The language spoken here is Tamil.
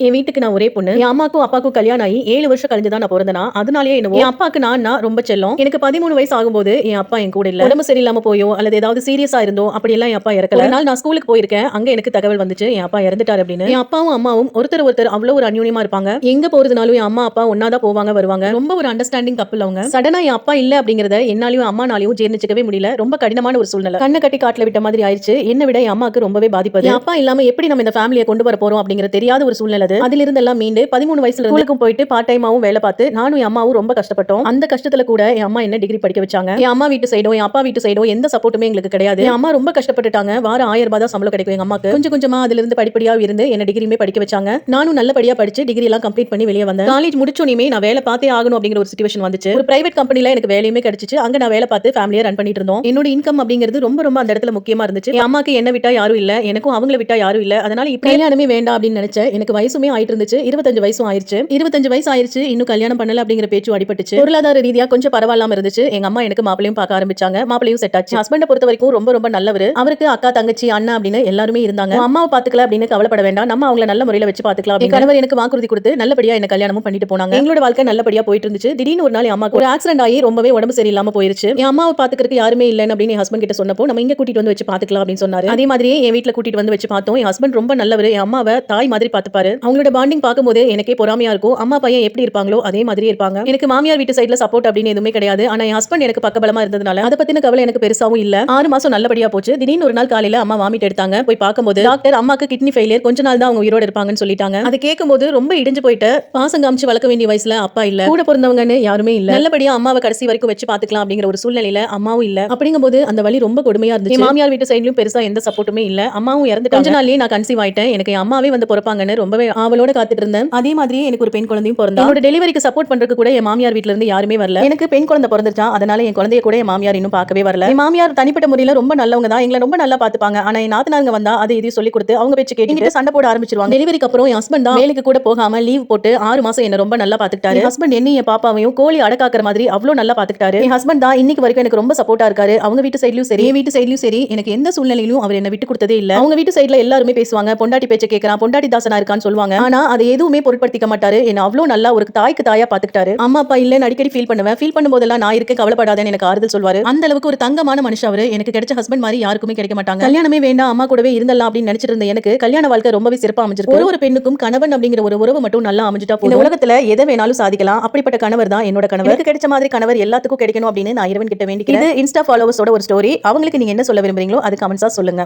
என் வீட்டுக்கு நான் ஒரே பொண்ணு. என் அம்மாக்கும் அப்பாக்கும் கல்யாணம் ஆகி 7 வருஷம் கழிஞ்சு தான் நான் பொறந்தனா. அதனாலயே என்னவோ என் அப்பாக்கு நான் ரொம்ப செல்லம். எனக்கு 13 வயசு ஆகும்போது என் அப்பா என் கூட இல்ல. உடம்பு சரியில்லாம போயோ அல்லது ஏதாவது சீரியஸா இருந்தோ அப்படி எல்லாம் என் அப்பா இறக்கல. ஒரு நாள் நான் ஸ்கூலுக்கு போயிருக்கேன். அங்க எனக்கு தகவல் வந்துச்சு என் அப்பா இறந்துட்டாரு அப்படின்னு. என் அப்பாவும் அம்மாவும் ஒருத்தர் அவ்வளவு ஒரு அந்யோன்யமா இருப்பாங்க. எங்க போறதுனாலும் என் அம்மா அப்பா ஒன்னா தான் போவாங்க வருவாங்க. ரொம்ப ஒரு அண்டர்ஸ்டாண்டிங் கப்பல் அவங்க. சடனா என் அப்பா இல்ல அப்படிங்கறத என்னாலயும் அம்மானாலையும் ஜீர்ணிச்சுக்கவே முடியல. ரொம்ப கடினமான ஒரு சூழ்நிலை. கண்ணை கட்டி காட்டுல விட்ட மாதிரி ஆயிடுச்சு. என்ன விட என் அம்மாக்கு ரொம்பவே பாதிப்பது. என் அப்பா இல்லாம எப்படி நம்ம இந்த ஃபேமிலியை கொண்டு வர போறோம் அப்படிங்கிற தெரியாத ஒரு சூழ்நிலை. அதிலிருந்து எல்லாம் மீண்டு 13 வயசுல ஸ்கூலுக்கும் போயிட்டு பார்ட் டைமாவும் வேலை பார்த்து நானும் என் அம்மாவும் ரொம்ப கஷ்டப்பட்டோம். அந்த கஷ்டத்துல கூட என் அம்மா என்ன டிகிரி படிக்க வச்சாங்க. என் அம்மா வீட்டு சைடோ என் அப்பா வீட்டு சைடோ எந்த சப்போர்ட்டுமே எங்களுக்கு கிடையாது. என் அம்மா ரொம்ப கஷ்டப்பட்டுட்டாங்க. வாரம் 1000 ரூபாய் தான் சம்பளம் கிடைக்கும் எங்க அம்மாக்கு. கொஞ்சம் கொஞ்சமா அதுல இருந்து படிப்படியா இருந்து என்ன டிகிரியுமே படிக்க வச்சாங்க. நானும் நல்லபடியா படிச்சு டிகிரி எல்லாம் கம்ப்ளீட் பண்ணி வெளியே வந்தேன். காலேஜ் முடிச்சோனே நான் வேலை பார்த்தே ஆகணும் அப்படிங்கிற ஒரு சிச்சுவேஷன் வந்துச்சு. ஒரு பிரைவேட் கம்பெனில எனக்கு வேலையுமே கிடைச்சிச்சு. அங்க நான் வேலை பார்த்து ஃபேமிலியை ரன் பண்ணிட்டு இருந்தோம். என்னோட இன்கம் அப்படிங்கிறது ரொம்ப அந்த இடத்துல முக்கியமா இருந்துச்சு. என் அம்மாக்கு என்ன விட்டா யாரும் இல்ல, எனக்கும் அவங்கள விட்டா யாரும் இல்ல. அதனால இப்ப கல்யாணமே வேண்டாம் அப்படின்னு நினைச்சேன். எனக்கு வயசுமே ஆயிட்டு இருந்துச்சு. 25 வயசும் ஆயிருச்சு. 25 வயசு ஆயிருச்சு. இன்னும் கல்யாணம் பண்ணல அப்படிங்கிற பேச்சு அடிபட்டுச்சு. பொருளாதார ரீதியா கொஞ்சம் பரவாயில்லாம இருந்துச்சு. எங்க அம்மா எனக்கு மாப்பிளையும் பார்க்க ஆரம்பிச்சாங்க. மாப்பிளையும் செட் ஆச்சு. ஹஸ்பண்ட பொறுத்த வரைக்கும் ரொம்ப நல்லவரு. அவருக்கு அக்கா தங்கச்சி அண்ணா அப்படின்னு எல்லாருமே இருந்தாங்க. அம்மாவை பாத்துக்கல அப்படின்னு கவலைப்பட வேண்டாம். நம்ம அவங்கள நல்ல முறையில வச்சு பாத்துக்கலாம். என் கணவர் எனக்கு வாக்குறுதி கொடுத்து நல்லபடியா என்ன கல்யாணமும் பண்ணிட்டு போனாங்க. எங்களோட வாழ்க்கை நல்லபடியா போயிட்டு இருந்துச்சு. திடீர்னு ஒரு நாள் அம்மாக்கு ஒரு ஆக்சிடென்ட் ஆகி ரொம்பவே உடம்பு சரியில்லாம போயிருச்சு. என் அம்மாவை பாத்துக்கிறதுக்கு யாருமே இல்லன்னு அப்படின்னு என் ஹஸ்பண்ட் கிட்ட சொன்னப்போ நம்ம இங்க கூட்டிட்டு வந்து வச்சு பாத்துக்கலாம் அப்படின்னு சொன்னாரு. அதே மாதிரியே என் வீட்டுல கூட்டிட்டு வந்து வச்சு பார்த்தோம். என் ஹஸ்பண்ட் ரொம்ப நல்லவரு. என் அம்மாவை தாய் மாதிரி பாத்துப்பாரு. அவங்களோட பாண்டிங் பார்க்கும்போது எனக்கே பொறாமையா இருக்கும். அம்மா பையன் எப்படி இருப்பாங்களோ அதே மாதிரி இருப்பாங்க. எனக்கு மாமியார் வீட்டு சைடுல சப்போர்ட் அப்படின்னு எதுவுமே கிடையாது. ஆனா என் ஹஸ்பண்ட் எனக்கு பக்கபலமா இருந்ததுனால அதை பத்தின கவலை எனக்கு பெருசாவும் இல்ல. 6 மாசம் நல்லபடியா போச்சு. திடீர்னு ஒரு நாள் காலையில அம்மா வாமிட் எடுத்தாங்க. போய் பார்க்கும்போது டாக்டர் அம்மாக்கு கிட்னி ஃபெயிலியர், கொஞ்ச நாள் தான் அவங்க உயிரோட இருப்பாங்கன்னு சொல்லிட்டாங்க. அதை கேட்கும்போது ரொம்ப இடிஞ்சு போயிட்டு பாசம் காமிச்சு வளர்க்க வேண்டிய வயசுல அப்பா இல்ல, கூட பிறந்தவங்கன்னு யாருமே இல்ல. நல்லபடியா அம்மாவை கடைசி வரைக்கும் வச்சு பாத்துக்கலாம் அப்படிங்கிற ஒரு சூழ்நிலையில அம்மாவும் இல்ல. அப்படிங்கும்போது அந்த வலி ரொம்ப கொடுமையா இருந்துச்சு. மாமியார் வீட்டு சைடுலயும் பெருசா எந்த சப்போர்ட்டுமே இல்ல. அம்மாவும் இறந்து கொஞ்ச நாள்லயே நான் கன்சீவ் ஆயிட்டேன். எனக்கு என் அம்மாவே வந்து பிறப்பாங்கன்னு ரொம்பவே ஆவலோட காத்துட்டு இருந்தேன். அதே மாதிரியே எனக்கு ஒரு பெண் குழந்தையும் பிறந்தா. என்னோட டெலிவரிக்கு சப்போர்ட் பண்றதுக்கு கூட என் மாமியார் வீட்ல இருந்து யாருமே வரல. எனக்கு பெண் குழந்தை பிறந்துச்சா, அதனால என் குழந்தைய கூட என் மாமியார் இன்னும் பார்க்கவே வரல. என் மாமியார் தனிப்பட்ட முறையில ரொம்ப நல்லவங்க தான். எங்களை ரொம்ப நல்லா பாத்துப்பாங்க. ஆனா என் நாத்தனாருங்க வந்தா அதை இதையும் சொல்லி கொடுத்து அவங்க பேச்சு கேட்டு சண்டை போட ஆரம்பிச்சிருவாங்க. டெலிவரிக்கு அப்புறம் என் ஹஸ்பண்ட் தான் வேலைக்கு கூட போகாம லீவ் போட்டு 6 மாசம் என்ன ரொம்ப நல்லா பாத்துக்கிட்டாரு. ஹஸ்பண்ட் என்னையும் என் பாப்பாவையும் கோழி அடக்காக்குற மாதிரி அவ்வளவு நல்லா பாத்துக்கிட்டாரு. என் ஹஸ்பண்ட் தான் இன்னைக்கு வரைக்கும் எனக்கு ரொம்ப சப்போர்ட்டா இருக்காரு. அவங்க வீட்டு சைட்லயும் சரி, என் வீட்டு சைட்லயும் சரி, எனக்கு எந்த சூழ்நிலையிலும் அவர் என்ன விட்டு கொடுத்ததே இல்ல. அவங்க வீட்டு சைடுல எல்லாருமே பேசுவாங்க, பொண்டாட்டி பேச்ச கேட்கறான், பொண்டாட்டி தாசனா இருக்கான்னு சொல்லுவாங்க. ஆனா அதை எதுவுமே பொருட்படுத்திக்க மாட்டாரு. என்ன அவ்வளவு நல்லா ஒரு தாய்க்கு தாயா பாத்துக்கிட்டாரு. அம்மா அப்பா இல்லன்னு அடிக்கடி ஃபீல் பண்ணுவேன். ஃபீல் பண்ணும்போதெல்லாம் நான் இருக்க கவலைப்படாதேன்னு எனக்கு ஆறுதல் சொல்வாரு. அந்த அளவுக்கு ஒரு தங்கமான மனுஷன் அவரு. எனக்கு கிடைச்ச ஹஸ்பண்ட் மாதிரி யாருக்குமே கிடைக்க மாட்டாங்க. கல்யாணமே வேண்டாம், அம்மா கூடவே இருந்தலாம் அப்படின்னு நினைச்சிட்டு இருந்த எனக்கு கல்யாண வாழ்க்கை ரொம்பவே சிறப்பா அமைஞ்சிருக்கு. ஒரு பெண்ணுக்கும் கணவன் அப்படிங்கிற ஒரு உறவு மட்டும் நல்லா அமைஞ்சிட்டா போதும். இந்த உலகத்துல எதை வேணாலும் சாதிக்கலாம். அப்படிப்பட்ட கணவர் தான் என்னோட கணவர். எனக்கு கிடைச்ச மாதிரி கணவர் எல்லாத்துக்கும் கிடைக்கணும் அப்படின்னு நான் இறைவன் கிட்ட வேண்டிக்கிறேன். இது இன்ஸ்டா ஃபாலோவர்ஸோட ஒரு ஸ்டோரி. அவங்களுக்கு நீங்க என்ன சொல்ல விரும்புறீங்களோ அது கமெண்ட்ஸா சொல்லுங்க.